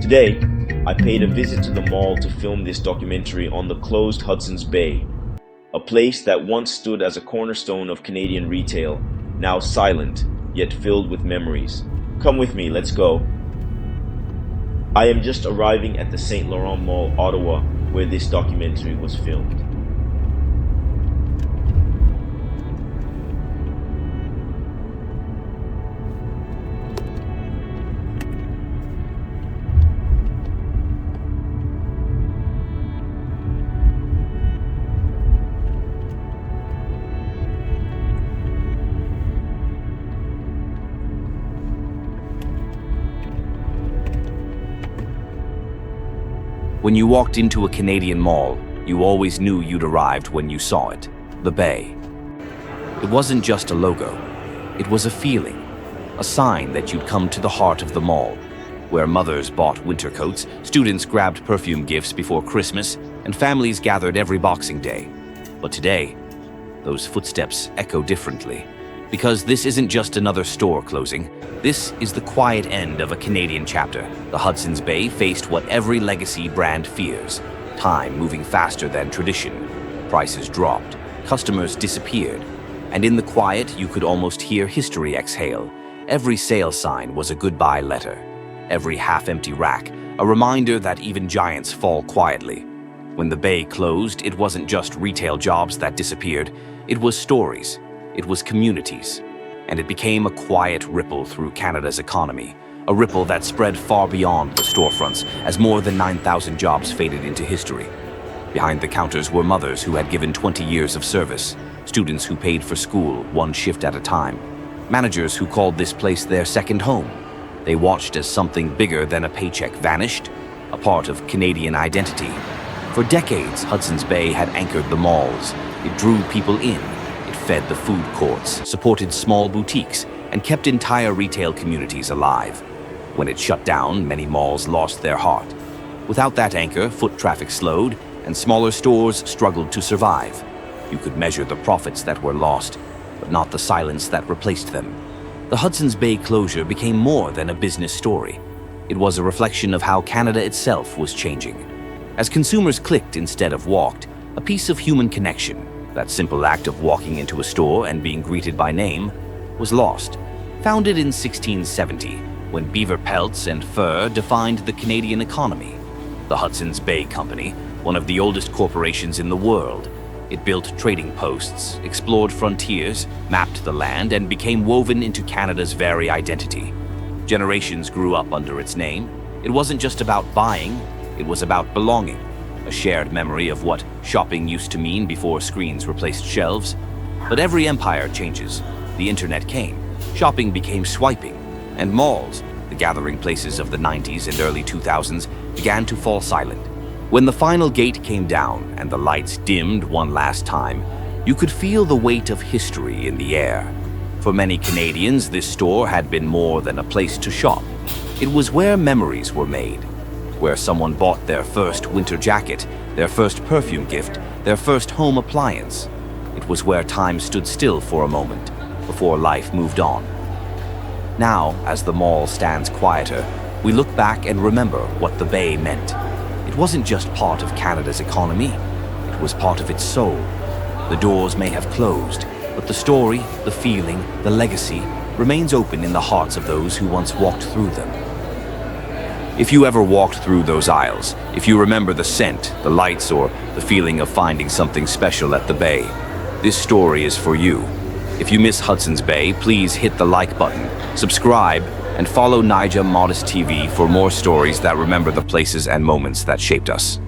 Today, I paid a visit to the mall to film this documentary on the closed Hudson's Bay, a place that once stood as a cornerstone of Canadian retail, now silent, yet filled with memories. Come with me, let's go. I am just arriving at the St. Laurent Mall, Ottawa, where this documentary was filmed. When you walked into a Canadian mall, you always knew you'd arrived when you saw it, the Bay. It wasn't just a logo, it was a feeling, a sign that you'd come to the heart of the mall, where mothers bought winter coats, students grabbed perfume gifts before Christmas, and families gathered every Boxing Day. But today, those footsteps echo differently. Because this isn't just another store closing, this is the quiet end of a Canadian chapter. The Hudson's Bay faced what every legacy brand fears: time moving faster than tradition. Prices dropped, customers disappeared, and in the quiet you could almost hear history exhale. Every sale sign was a goodbye letter. Every half-empty rack, a reminder that even giants fall quietly. When the Bay closed, it wasn't just retail jobs that disappeared, it was stories. It was communities, and it became a quiet ripple through Canada's economy, a ripple that spread far beyond the storefronts as more than 9,000 jobs faded into history. Behind the counters were mothers who had given 20 years of service, students who paid for school one shift at a time, managers who called this place their second home. They watched as something bigger than a paycheck vanished, a part of Canadian identity. For decades, Hudson's Bay had anchored the malls. It drew people in. Fed the food courts, supported small boutiques, and kept entire retail communities alive. When it shut down, many malls lost their heart. Without that anchor, foot traffic slowed, and smaller stores struggled to survive. You could measure the profits that were lost, but not the silence that replaced them. The Hudson's Bay closure became more than a business story. It was a reflection of how Canada itself was changing. As consumers clicked instead of walked, a piece of human connection, that simple act of walking into a store and being greeted by name, was lost. Founded in 1670, when beaver pelts and fur defined the Canadian economy, the Hudson's Bay Company, one of the oldest corporations in the world, it built trading posts, explored frontiers, mapped the land, and became woven into Canada's very identity. Generations grew up under its name. It wasn't just about buying, it was about belonging. A shared memory of what shopping used to mean before screens replaced shelves. But every empire changes. The internet came, shopping became swiping, and malls, the gathering places of the 90s and early 2000s, began to fall silent. When the final gate came down and the lights dimmed one last time, you could feel the weight of history in the air. For many Canadians, this store had been more than a place to shop. It was where memories were made, where someone bought their first winter jacket, their first perfume gift, their first home appliance. It was where time stood still for a moment, before life moved on. Now, as the mall stands quieter, we look back and remember what the Bay meant. It wasn't just part of Canada's economy, it was part of its soul. The doors may have closed, but the story, the feeling, the legacy remains open in the hearts of those who once walked through them. If you ever walked through those aisles, if you remember the scent, the lights, or the feeling of finding something special at the Bay, this story is for you. If you miss Hudson's Bay, please hit the like button, subscribe, and follow Naija Modest TV for more stories that remember the places and moments that shaped us.